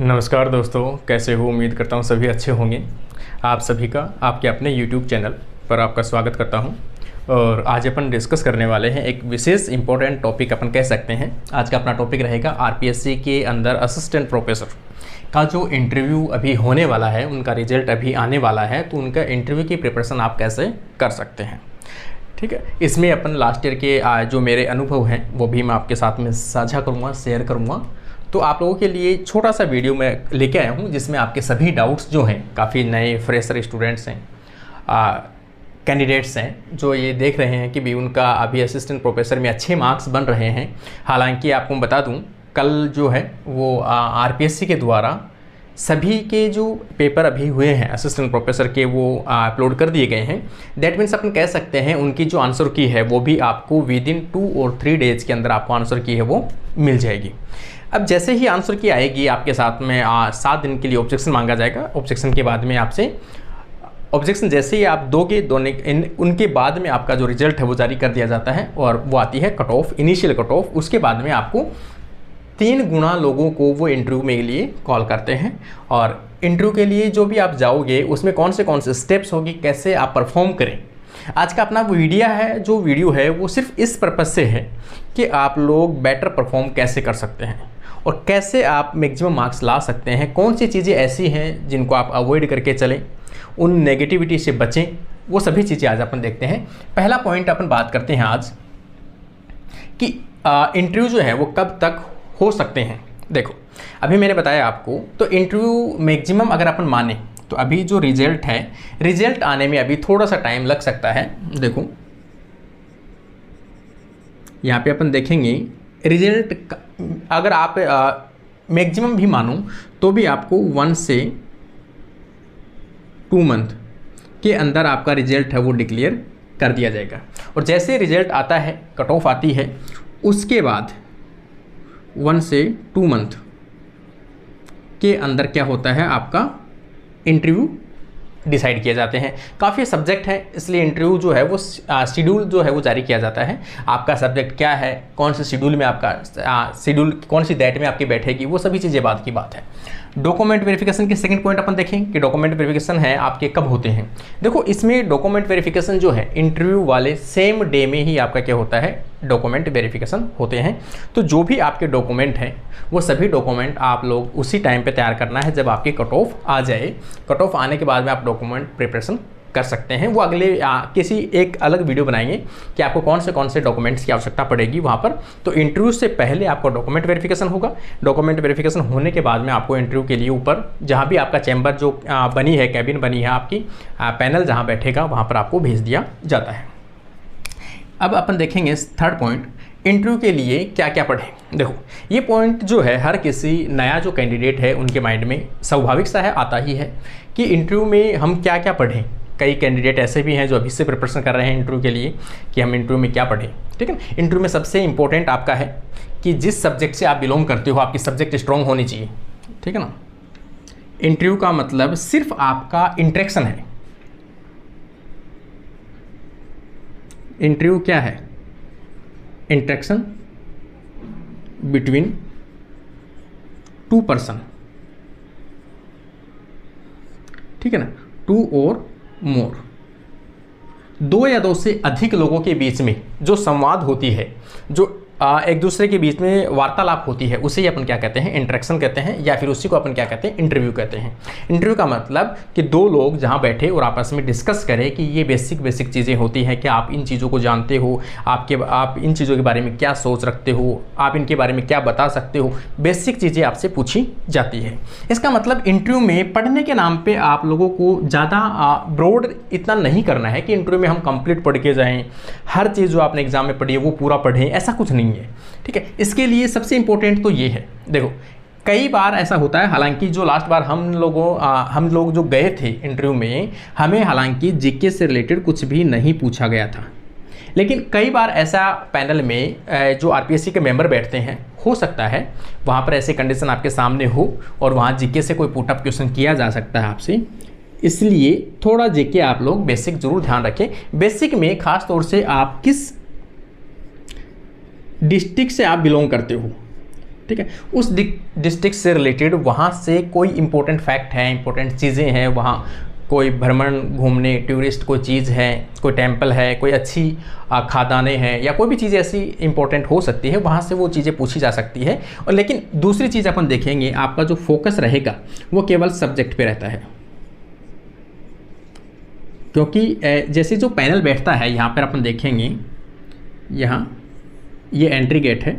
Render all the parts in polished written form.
नमस्कार दोस्तों, कैसे हो? उम्मीद करता हूँ सभी अच्छे होंगे। आप सभी का आपके अपने YouTube चैनल पर आपका स्वागत करता हूँ। और आज अपन डिस्कस करने वाले हैं एक विशेष इंपॉर्टेंट टॉपिक अपन कह सकते हैं। आज का अपना टॉपिक रहेगा आरपीएससी के अंदर असिस्टेंट प्रोफेसर का जो इंटरव्यू अभी होने वाला है, उनका रिजल्ट अभी आने वाला है, तो उनका इंटरव्यू की प्रिपरेशन आप कैसे कर सकते हैं। ठीक है, इसमें अपन लास्ट ईयर के जो मेरे अनुभव हैं वो भी मैं आपके साथ में साझा करूँगा, शेयर करूँगा। तो आप लोगों के लिए छोटा सा वीडियो मैं लेके आया हूँ जिसमें आपके सभी डाउट्स जो हैं, काफ़ी नए फ्रेशर स्टूडेंट्स हैं, कैंडिडेट्स हैं जो ये देख रहे हैं कि भी उनका अभी असिस्टेंट प्रोफेसर में अच्छे मार्क्स बन रहे हैं। हालांकि आपको बता दूं, कल जो है वो आरपीएससी के द्वारा सभी के जो पेपर अभी हुए हैं असिस्टेंट प्रोफेसर के, वो अपलोड कर दिए गए हैं। दैट मीन्स अपन कह सकते हैं उनकी जो आंसर की है वो भी आपको विद इन 2 और 3 डेज़ के अंदर आपको आंसर की है वो मिल जाएगी। अब जैसे ही आंसर की आएगी, आपके साथ में 7 दिन के लिए ऑब्जेक्शन मांगा जाएगा। ऑब्जेक्शन के बाद में आपसे ऑब्जेक्शन जैसे ही आप दोगे, उनके बाद में आपका जो रिजल्ट है वो जारी कर दिया जाता है और वो आती है cut off, initial cut off. उसके बाद में आपको 3 गुना लोगों को वो इंटरव्यू के लिए कॉल करते हैं। और इंटरव्यू के लिए जो भी आप जाओगे उसमें कौन से स्टेप्स होगी, कैसे आप परफॉर्म करें। आज का अपना जो वीडियो है वो सिर्फ इस पर्पज़ से है कि आप लोग बेटर परफॉर्म कैसे कर सकते हैं और कैसे आप मैक्सिमम मार्क्स ला सकते हैं। कौन सी चीज़ें ऐसी हैं जिनको आप अवॉइड करके चलें, उन नेगेटिविटी से बचें, वो सभी चीज़ें आज अपन देखते हैं। पहला पॉइंट अपन बात करते हैं आज कि इंटरव्यू जो है वो कब तक हो सकते हैं। देखो, अभी मैंने बताया आपको, तो इंटरव्यू मैक्सिमम अगर अपन माने तो अभी जो रिजल्ट है, रिजल्ट आने में अभी थोड़ा सा टाइम लग सकता है। देखो यहाँ पे अपन देखेंगे रिजल्ट, अगर आप मैक्सिमम भी मानो तो भी आपको 1 से 2 मंथ के अंदर आपका रिजल्ट है वो डिक्लेयर कर दिया जाएगा। और जैसे रिजल्ट आता है, कट ऑफ आती है, उसके बाद 1 से 2 मंथ के अंदर क्या होता है, आपका इंटरव्यू डिसाइड किए जाते हैं। काफ़ी सब्जेक्ट है, इसलिए इंटरव्यू जो है वो शेड्यूल जो है वो जारी किया जाता है। आपका सब्जेक्ट क्या है, कौन से शेड्यूल में आपका शेड्यूल, कौन सी डेट में आपकी बैठेगी, वो सभी चीज़ें बात की बात है। डॉक्यूमेंट वेरिफिकेशन के सेकंड पॉइंट अपन देखें कि डॉक्यूमेंट वेरिफिकेशन है आपके कब होते हैं। देखो, इसमें डॉक्यूमेंट वेरिफिकेशन जो है इंटरव्यू वाले सेम डे में ही आपका क्या होता है, डॉक्यूमेंट वेरिफिकेशन होते हैं। तो जो भी आपके डॉक्यूमेंट हैं वो सभी डॉक्यूमेंट आप लोग उसी टाइम पे तैयार करना है जब आपकी कट ऑफ आ जाए। कट ऑफ आने के बाद में आप डॉक्यूमेंट प्रिपरेशन कर सकते हैं। वो अगले किसी एक अलग वीडियो बनाएंगे कि आपको कौन से डॉक्यूमेंट्स की आवश्यकता पड़ेगी वहाँ पर। तो इंटरव्यू से पहले आपको डॉक्यूमेंट वेरिफिकेशन होगा। डॉक्यूमेंट वेरिफिकेशन होने के बाद में आपको इंटरव्यू के लिए ऊपर जहाँ भी आपका चैम्बर जो बनी है, कैबिन बनी है आपकी, पैनल जहाँ बैठेगा वहाँ पर आपको भेज दिया जाता है। अब अपन देखेंगे थर्ड पॉइंट, इंटरव्यू के लिए क्या क्या पढ़ें। देखो, ये पॉइंट जो है हर किसी नया जो कैंडिडेट है उनके माइंड में स्वाभाविक सा है, आता ही है कि इंटरव्यू में हम क्या क्या पढ़ें। कई कैंडिडेट ऐसे भी हैं जो अभी से प्रिपरेशन कर रहे हैं इंटरव्यू के लिए कि हम इंटरव्यू में क्या पढ़ें। ठीक है, इंटरव्यू में सबसे इंपॉर्टेंट आपका है कि जिस सब्जेक्ट से आप बिलोंग करते हो आपकी सब्जेक्ट स्ट्रॉन्ग होनी चाहिए। ठीक है ना, इंटरव्यू का मतलब सिर्फ आपका इंटरेक्शन है। इंटरव्यू क्या है, इंटरेक्शन बिटवीन 2 पर्सन। ठीक है ना, 2 और मोर, 2 या 2 से अधिक लोगों के बीच में जो संवाद होती है, जो एक दूसरे के बीच में वार्तालाप होती है, उसे ही अपन क्या कहते हैं, इंटरेक्शन कहते हैं, या फिर उसी को अपन क्या कहते हैं, इंटरव्यू कहते हैं। इंटरव्यू का मतलब कि 2 लोग जहां बैठे और आपस में डिस्कस करें कि ये बेसिक चीज़ें होती हैं कि आप इन चीज़ों को जानते हो, आप इन चीज़ों के बारे में क्या सोच रखते हो, आप इनके बारे में क्या बता सकते हो, बेसिक चीज़ें आपसे पूछी जाती है। इसका मतलब इंटरव्यू में पढ़ने के नाम पर आप लोगों को ज़्यादा ब्रॉड इतना नहीं करना है कि इंटरव्यू में हम कंप्लीट पढ़ के जाएँ, हर चीज़ जो आपने एग्जाम में पढ़ी है वो पूरा पढ़ें, ऐसा कुछ नहीं है। ठीक है, इसके लिए सबसे इंपॉर्टेंट तो ये है। देखो, कई बार ऐसा होता है, हालांकि जो लास्ट बार हम लोग जो गए थे इंटरव्यू में, हमें हालांकि जीके से रिलेटेड कुछ भी नहीं पूछा गया था, लेकिन कई बार ऐसा पैनल में जो आरपीएससी के मेंबर बैठते हैं, हो सकता है वहाँ पर ऐसे कंडीशन आपके सामने हो और वहाँ जीके से कोई पुटअप क्वेश्चन किया जा सकता है आपसे। इसलिए थोड़ा जीके आप लोग बेसिक जरूर ध्यान रखें। बेसिक में खास तौर से आप किस डिस्ट्रिक्ट से आप बिलोंग करते हो, ठीक है। उस डिस्ट्रिक्ट से रिलेटेड वहाँ से कोई इंपॉर्टेंट फैक्ट है, इंपॉर्टेंट चीज़ें हैं, वहाँ कोई भ्रमण घूमने टूरिस्ट कोई चीज़ है, कोई टेंपल है, कोई अच्छी खादानें हैं, या कोई भी चीज़ ऐसी इंपॉर्टेंट हो सकती है, वहाँ से वो चीज़ें पूछी जा सकती है। और लेकिन दूसरी चीज़ अपन देखेंगे, आपका जो फोकस रहेगा वो केवल सब्जेक्ट पे रहता है, क्योंकि जैसे जो पैनल बैठता है यहाँ पर अपन देखेंगे, यहाँ ये एंट्री गेट है।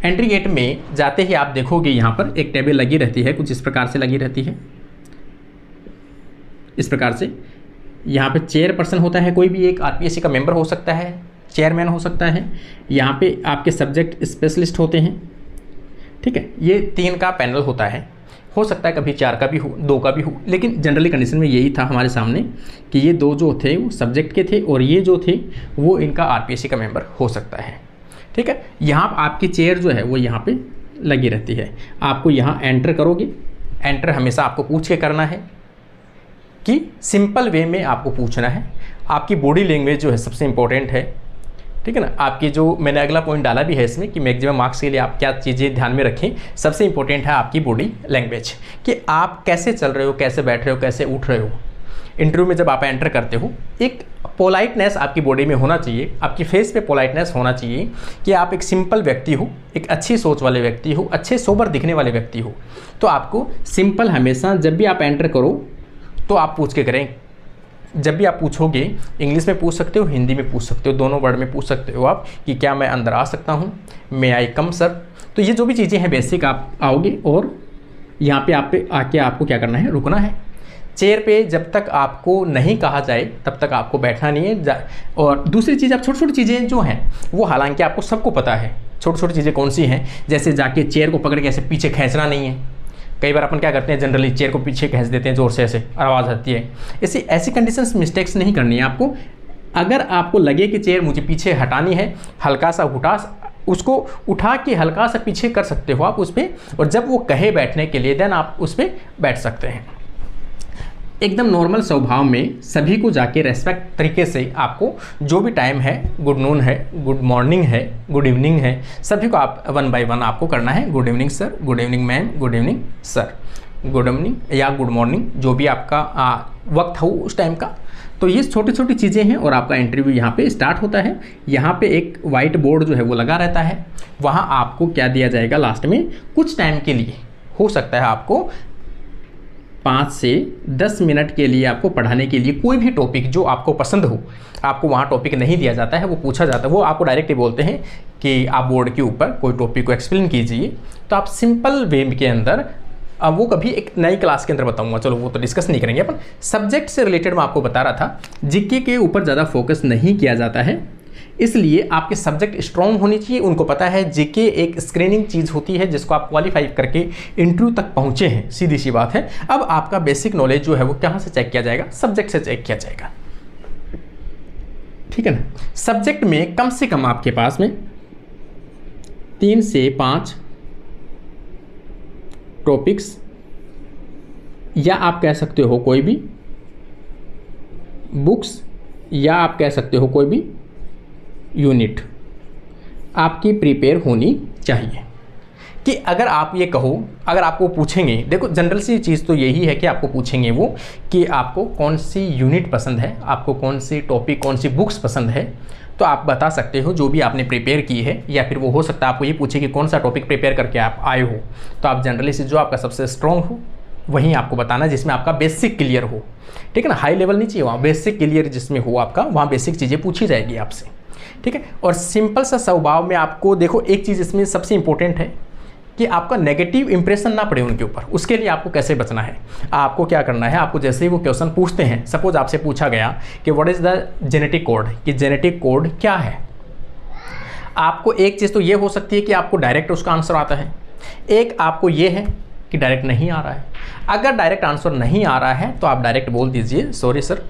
एंट्री गेट में जाते ही आप देखोगे यहाँ पर एक टेबल लगी रहती है, कुछ इस प्रकार से लगी रहती है, इस प्रकार से। यहाँ पे चेयरपर्सन होता है, कोई भी एक आरपीएससी का मेंबर हो सकता है, चेयरमैन हो सकता है। यहाँ पे आपके सब्जेक्ट स्पेशलिस्ट होते हैं, ठीक है। ये 3 का पैनल होता है, हो सकता है कभी 4 का भी हो, 2 का भी हो, लेकिन जनरली कंडीशन में यही था हमारे सामने कि ये 2 जो थे वो सब्जेक्ट के थे और ये जो थे वो इनका आरपीएससी का मेंबर हो सकता है, ठीक है। यहाँ आपकी चेयर जो है वो यहाँ पे लगी रहती है। आपको यहाँ एंटर करोगे, एंटर हमेशा आपको पूछ के करना है कि सिंपल वे में आपको पूछना है। आपकी बॉडी लैंग्वेज जो है सबसे इम्पोर्टेंट है, ठीक है ना। आपकी जो मैंने अगला पॉइंट डाला भी है इसमें कि मैक्सिमम मार्क्स के लिए आप क्या चीज़ें ध्यान में रखें, सबसे इंपॉर्टेंट है आपकी बॉडी लैंग्वेज, कि आप कैसे चल रहे हो, कैसे बैठ रहे हो, कैसे उठ रहे हो। इंटरव्यू में जब आप एंटर करते हो, एक पोलाइटनेस आपकी बॉडी में होना चाहिए, आपकी फेस पे पोलाइटनेस होना चाहिए कि आप एक सिंपल व्यक्ति हो, एक अच्छी सोच वाले व्यक्ति हो, अच्छे सोबर दिखने वाले व्यक्ति हो। तो आपको सिंपल हमेशा जब भी आप एंटर करो तो आप पूछ के करें। जब भी आप पूछोगे, इंग्लिश में पूछ सकते हो, हिंदी में पूछ सकते हो, दोनों वर्ड में पूछ सकते हो आप कि क्या मैं अंदर आ सकता हूँ, मे आई कम सर। तो ये जो भी चीज़ें हैं बेसिक आप आओगे और यहाँ पे आप पे आके आपको क्या करना है, रुकना है। चेयर पे जब तक आपको नहीं कहा जाए तब तक आपको बैठना नहीं है। और दूसरी चीज़, आप छोटी छोटी चीज़ें जो हैं वो हालांकि आपको सबको पता है, छोटी छोटी चीज़ें कौन सी हैं, जैसे जाके चेयर को पकड़ के ऐसे पीछे खींचना नहीं है। कई बार अपन क्या करते हैं, जनरली चेयर को पीछे खींच देते हैं ज़ोर से, ऐसे आवाज़ आती है। ऐसी कंडीशंस मिस्टेक्स नहीं करनी है आपको। अगर आपको लगे कि चेयर मुझे पीछे हटानी है, हल्का सा उसको उठा के हल्का सा पीछे कर सकते हो आप उस पर, और जब वो कहे बैठने के लिए देन आप उस पर बैठ सकते हैं। एकदम नॉर्मल स्वभाव में सभी को जाके रेस्पेक्ट तरीके से आपको जो भी टाइम है, गुड नून है, गुड मॉर्निंग है, गुड इवनिंग है, सभी को आप 1 बाय 1 आपको करना है। Good evening sir, good evening ma'am, good evening sir, good evening या गुड मॉर्निंग, जो भी आपका वक्त हो उस टाइम का। तो ये छोटी छोटी चीज़ें हैं और आपका इंटरव्यू यहाँ पे स्टार्ट होता है। यहाँ पे एक वाइट बोर्ड जो है वो लगा रहता है, वहाँ आपको क्या दिया जाएगा लास्ट में, कुछ टाइम के लिए हो सकता है आपको 5 से 10 मिनट के लिए आपको पढ़ाने के लिए कोई भी टॉपिक जो आपको पसंद हो, आपको वहाँ टॉपिक नहीं दिया जाता है, वो पूछा जाता है। वो आपको डायरेक्टली बोलते हैं कि आप बोर्ड के ऊपर कोई टॉपिक को एक्सप्लेन कीजिए। तो आप सिंपल वे के अंदर, अब वो कभी एक नई क्लास के अंदर बताऊंगा, चलो वो तो डिस्कस नहीं करेंगे अपन। सब्जेक्ट से रिलेटेड मैं आपको बता रहा था, जीके के ऊपर ज़्यादा फोकस नहीं किया जाता है, इसलिए आपके सब्जेक्ट स्ट्रॉन्ग होनी चाहिए। उनको पता है जीके एक स्क्रीनिंग चीज़ होती है जिसको आप क्वालिफाई करके इंटरव्यू तक पहुंचे हैं, सीधी सी बात है। अब आपका बेसिक नॉलेज जो है वो कहाँ से चेक किया जाएगा, सब्जेक्ट से चेक किया जाएगा, ठीक है ना। सब्जेक्ट में कम से कम आपके पास में 3 से 5 टॉपिक्स, या आप कह सकते हो कोई भी बुक्स, या आप कह सकते हो कोई भी यूनिट आपकी प्रिपेयर होनी चाहिए। कि अगर आप ये कहो, अगर आपको पूछेंगे, देखो जनरल सी चीज़ तो यही है कि आपको पूछेंगे वो कि आपको कौन सी यूनिट पसंद है, आपको कौन सी टॉपिक, कौन सी बुक्स पसंद है, तो आप बता सकते हो जो भी आपने प्रिपेयर की है। या फिर वो हो सकता है आपको ये पूछे कि कौन सा टॉपिक प्रिपेयर करके आप आए हो, तो आप जनरली से जो आपका सबसे स्ट्रॉन्ग हो वहीं आपको बताना, जिसमें आपका बेसिक क्लियर हो, ठीक है ना। हाई लेवल नहीं चाहिए, वहाँ बेसिक क्लियर जिसमें हो आपका, वहाँ बेसिक चीज़ें पूछी जाएगी आपसे, ठीक है। और सिंपल सा स्वभाव में आपको, देखो एक चीज़ इसमें सबसे इंपॉर्टेंट है कि आपका नेगेटिव इंप्रेशन ना पड़े उनके ऊपर। उसके लिए आपको कैसे बचना है, आपको क्या करना है, आपको जैसे ही वो क्वेश्चन पूछते हैं, सपोज आपसे पूछा गया कि what is the genetic code, कि जेनेटिक कोड क्या है, आपको एक चीज़ तो ये हो सकती है कि आपको डायरेक्ट उसका आंसर आता है, एक आपको ये है कि डायरेक्ट नहीं आ रहा है। अगर डायरेक्ट आंसर नहीं आ रहा है तो आप डायरेक्ट बोल दीजिए, सॉरी सर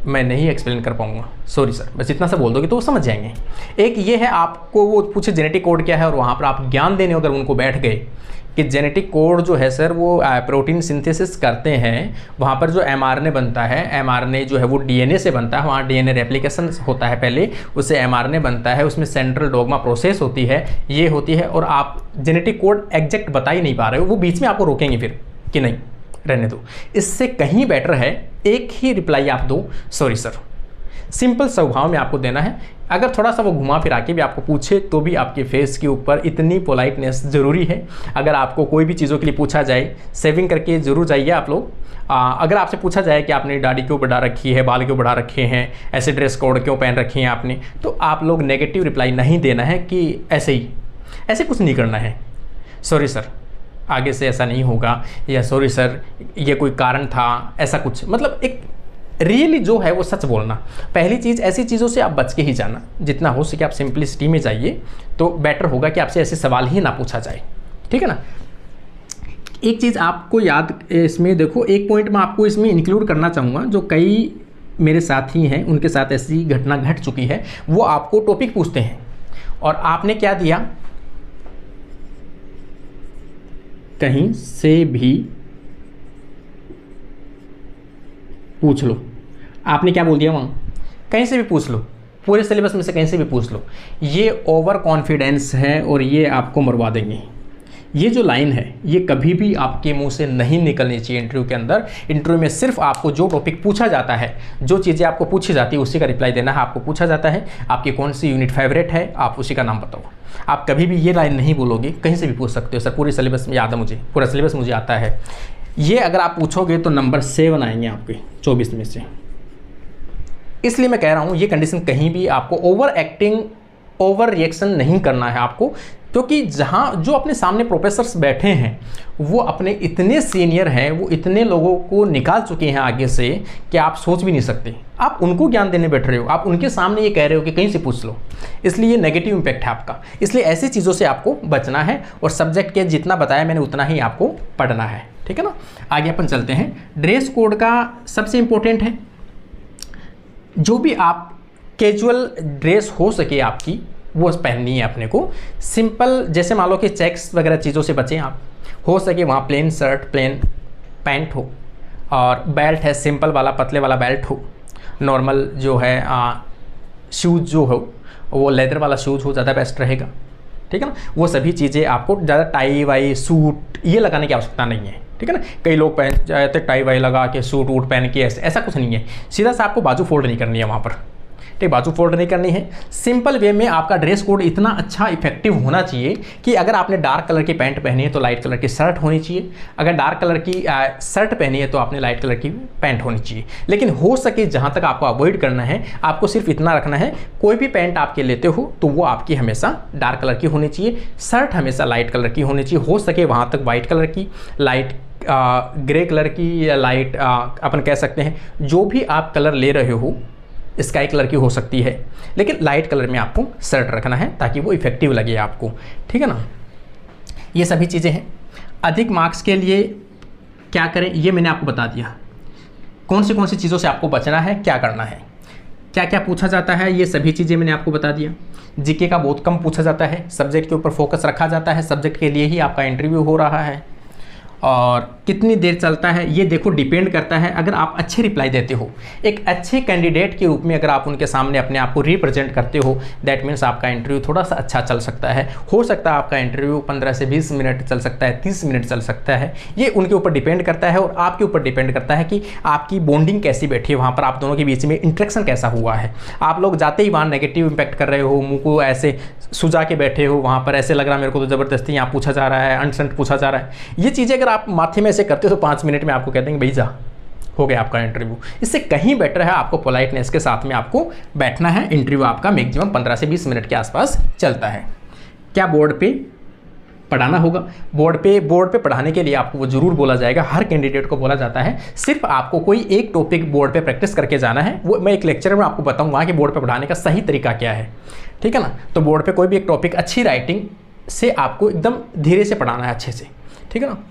मैं नहीं एक्सप्लेन कर पाऊंगा, सॉरी सर, बस इतना सा बोल दोगे तो वो समझ जाएंगे। एक ये है, आपको वो पूछे जेनेटिक कोड क्या है और वहाँ पर आप ज्ञान देने अगर उनको बैठ गए कि जेनेटिक कोड जो है सर वो प्रोटीन सिंथेसिस करते हैं, वहाँ पर जो mRNA बनता है, mRNA जो है वो DNA से बनता है, वहाँ DNA रेप्लिकेशन होता है पहले, उससे mRNA बनता है, उसमें सेंट्रल डोग्मा प्रोसेस होती है, ये होती है, और आप जेनेटिक कोड एग्जैक्ट बता ही नहीं पा रहे हो, वो बीच में आपको रोकेंगे फिर कि नहीं रहने दो। इससे कहीं बेटर है एक ही रिप्लाई आप दो, सॉरी सर, सिंपल स्वभाव में आपको देना है। अगर थोड़ा सा वो घुमा फिरा के भी आपको पूछे तो भी आपके फेस के ऊपर इतनी पोलाइटनेस ज़रूरी है। अगर आपको कोई भी चीज़ों के लिए पूछा जाए, सेविंग करके ज़रूर जाइए आप लोग। अगर आपसे पूछा जाए कि आपने दाढ़ी क्यों बढ़ा रखी है, बाल क्यों बढ़ा रखे हैं, ऐसे ड्रेस कोड क्यों पहन रखी हैं आपने, तो आप लोग नेगेटिव रिप्लाई नहीं देना है कि ऐसे ही, ऐसे कुछ नहीं करना है, सॉरी सर आगे से ऐसा नहीं होगा, या सॉरी सर ये कोई कारण था, ऐसा कुछ, मतलब एक रियली जो है वो सच बोलना। पहली चीज़, ऐसी चीज़ों से आप बच के ही जाना, जितना हो सके आप सिंपलिसिटी में जाइए, तो बेटर होगा कि आपसे ऐसे सवाल ही ना पूछा जाए, ठीक है ना। एक चीज़ आपको याद इसमें देखो, एक पॉइंट मैं आपको इसमें इंक्लूड करना चाहूँगा, जो कई मेरे साथी हैं उनके साथ ऐसी घटना घट चुकी है। वो आपको टॉपिक पूछते हैं और आपने क्या दिया, कहीं से भी पूछ लो, आपने क्या बोल दिया वहाँ, कहीं से भी पूछ लो, पूरे सिलेबस में से कहीं से भी पूछ लो। ये ओवर कॉन्फिडेंस है और ये आपको मरवा देंगे। ये जो लाइन है ये कभी भी आपके मुंह से नहीं निकलनी चाहिए इंटरव्यू के अंदर। इंटरव्यू में सिर्फ आपको जो टॉपिक पूछा जाता है, जो चीज़ें आपको पूछी जाती है उसी का रिप्लाई देना है। आपको पूछा जाता है आपकी कौन सी यूनिट फेवरेट है, आप उसी का नाम बताओ। आप कभी भी ये लाइन नहीं बोलोगे, कहीं से भी पूछ सकते हो सर पूरे सिलेबस में याद है मुझे, पूरा सिलेबस मुझे आता है, ये अगर आप पूछोगे तो नंबर 7 आएंगे आपके 24 में से। इसलिए मैं कह रहा हूँ ये कंडीशन कहीं भी आपको ओवर एक्टिंग, ओवर रिएक्शन नहीं करना है आपको, क्योंकि जहाँ जो अपने सामने प्रोफेसर्स बैठे हैं वो अपने इतने सीनियर हैं, वो इतने लोगों को निकाल चुके हैं आगे से कि आप सोच भी नहीं सकते। आप उनको ज्ञान देने बैठ रहे हो, आप उनके सामने ये कह रहे हो कि कहीं से पूछ लो, इसलिए नेगेटिव इम्पैक्ट है आपका। इसलिए ऐसी चीज़ों से आपको बचना है और सब्जेक्ट के जितना बताया मैंने उतना ही आपको पढ़ना है, ठीक है ना। आगे अपन चलते हैं। ड्रेस कोड का सबसे इम्पोर्टेंट है, जो भी आप कैजुअल ड्रेस हो सके आपकी वो पहननी है अपने को। सिंपल, जैसे मान लो कि चेक्स वगैरह चीज़ों से बचें आप, हो सके वहाँ प्लेन शर्ट, प्लेन पैंट हो, और बेल्ट है सिंपल वाला, पतले वाला बेल्ट हो। नॉर्मल जो है शूज़ जो हो वो लेदर वाला शूज़ हो, ज़्यादा बेस्ट रहेगा, ठीक है ना। वो सभी चीज़ें आपको ज़्यादा टाई वाई सूट ये लगाने की आवश्यकता नहीं है, ठीक है ना। कई लोग पहन जाते टाई वाई लगा के सूट वूट पहन के, ऐसा कुछ नहीं है। सीधा सा आपको बाजू फोल्ड नहीं करनी है वहाँ पर, ठीक, बाजू फोल्ड नहीं करनी है। सिंपल वे में आपका ड्रेस कोड इतना अच्छा इफेक्टिव होना चाहिए कि अगर आपने डार्क कलर की पैंट पहनी है तो लाइट कलर की शर्ट होनी चाहिए, अगर डार्क कलर की शर्ट पहनी है तो आपने लाइट कलर की पैंट होनी चाहिए। लेकिन हो सके जहाँ तक आपको अवॉइड करना है, आपको सिर्फ इतना रखना है, कोई भी पैंट आपके लेते हो तो वो आपकी हमेशा डार्क कलर की होनी चाहिए, शर्ट हमेशा लाइट कलर की होनी चाहिए, हो सके वहाँ तक वाइट कलर की, लाइट ग्रे कलर की, या लाइट अपन कह सकते हैं जो भी आप कलर ले रहे हो, स्काई कलर की हो सकती है, लेकिन लाइट कलर में आपको शर्ट रखना है ताकि वो इफेक्टिव लगे आपको, ठीक है ना। ये सभी चीज़ें हैं। अधिक मार्क्स के लिए क्या करें ये मैंने आपको बता दिया, कौन सी चीज़ों से आपको बचना है, क्या करना है, क्या क्या पूछा जाता है, ये सभी चीज़ें मैंने आपको बता दिया। जीके का बहुत कम पूछा जाता है, सब्जेक्ट के ऊपर फोकस रखा जाता है, सब्जेक्ट के लिए ही आपका इंटरव्यू हो रहा है। और कितनी देर चलता है ये देखो डिपेंड करता है। अगर आप अच्छे रिप्लाई देते हो, एक अच्छे कैंडिडेट के रूप में अगर आप उनके सामने अपने आप को रिप्रेजेंट करते हो, दैट मीन्स आपका इंटरव्यू थोड़ा सा अच्छा चल सकता है। हो सकता है आपका इंटरव्यू 15 से 20 मिनट चल सकता है, 30 मिनट चल सकता है, ये उनके ऊपर डिपेंड करता है। और आपके ऊपर डिपेंड करता है कि आपकी बॉन्डिंग कैसी बैठी है, वहाँ पर आप दोनों के बीच में इंटरेक्शन कैसा हुआ है। आप लोग जाते ही वहाँ नेगेटिव इम्पैक्ट कर रहे हो, मुँह को ऐसे सुझा के बैठे हो, वहाँ पर ऐसे लग रहा है मेरे को तो ज़बरदस्ती यहाँ पूछा जा रहा है, अनसंट पूछा जा रहा है, ये चीज़ें अगर आप माथे में ऐसे करते हो तो 5 मिनट में आपको कहते हैं भाई जा हो गया आपका इंटरव्यू। इससे कहीं बेटर है आपको पोलाइटनेस के साथ में आपको बैठना है। इंटरव्यू आपका मैक्सिमम 15 से 20 मिनट के आसपास चलता है। क्या बोर्ड पे पढ़ाना होगा? बोर्ड पे पढ़ाने के लिए आपको वो जरूर बोला जाएगा, हर कैंडिडेट को बोला जाता है। सिर्फ आपको कोई एक टॉपिक बोर्ड पे प्रैक्टिस करके जाना है, वो मैं एक लेक्चर में आपको बताऊंगा कि बोर्ड पे पढ़ाने का सही तरीका क्या है, ठीक है ना। तो बोर्ड पे कोई भी एक टॉपिक अच्छी राइटिंग से आपको एकदम धीरे से पढ़ाना है, अच्छे से, ठीक है ना।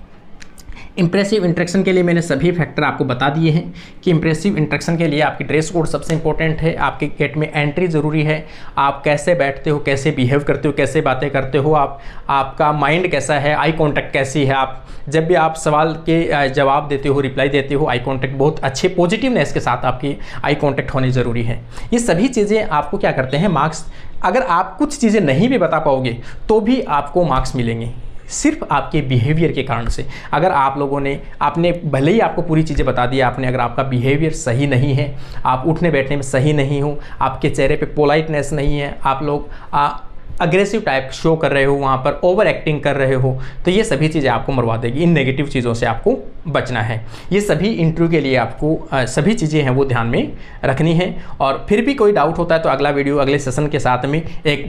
इंप्रेसिव इंटरेक्शन के लिए मैंने सभी फैक्टर आपको बता दिए हैं कि इंप्रेसिव इंटरेक्शन के लिए आपकी ड्रेस कोड सबसे इंपॉर्टेंट है, आपके गेट में एंट्री ज़रूरी है, आप कैसे बैठते हो, कैसे बिहेव करते हो, कैसे बातें करते हो, आपका माइंड कैसा है, आई कांटेक्ट कैसी है, आप जब भी आप सवाल के जवाब देते हो, रिप्लाई देते हो, आई कांटेक्ट बहुत अच्छे पॉजिटिवनेस के साथ आपकी आई कांटेक्ट होनी ज़रूरी है। ये सभी चीज़ें आपको क्या करते हैं मार्क्स, अगर आप कुछ चीज़ें नहीं भी बता पाओगे तो भी आपको मार्क्स मिलेंगे सिर्फ आपके बिहेवियर के कारण से। अगर आप लोगों ने आपने भले ही आपको पूरी चीज़ें बता दी आपने, अगर आपका बिहेवियर सही नहीं है, आप उठने बैठने में सही नहीं हो, आपके चेहरे पे पोलाइटनेस नहीं है, आप लोग अग्रेसिव टाइप शो कर रहे हो, वहाँ पर ओवर एक्टिंग कर रहे हो, तो ये सभी चीज़ें आपको मरवा देगी। इन नेगेटिव चीज़ों से आपको बचना है। ये सभी इंटरव्यू के लिए आपको सभी चीज़ें हैं वो ध्यान में रखनी है। और फिर भी कोई डाउट होता है तो अगला वीडियो अगले सेशन के साथ में एक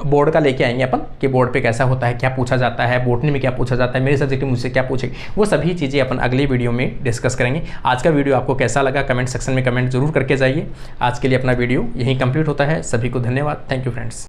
बोर्ड का लेके आएंगे अपन कि बोर्ड पे कैसा होता है, क्या पूछा जाता है, बोटनी में क्या पूछा जाता है, मेरे सब्जेक्ट में मुझसे क्या पूछेगी, वो सभी चीज़ें अपन अगली वीडियो में डिस्कस करेंगे। आज का वीडियो आपको कैसा लगा कमेंट सेक्शन में कमेंट जरूर करके जाइए। आज के लिए अपना वीडियो यहीं कंप्लीट होता है। सभी को धन्यवाद। Thank you friends.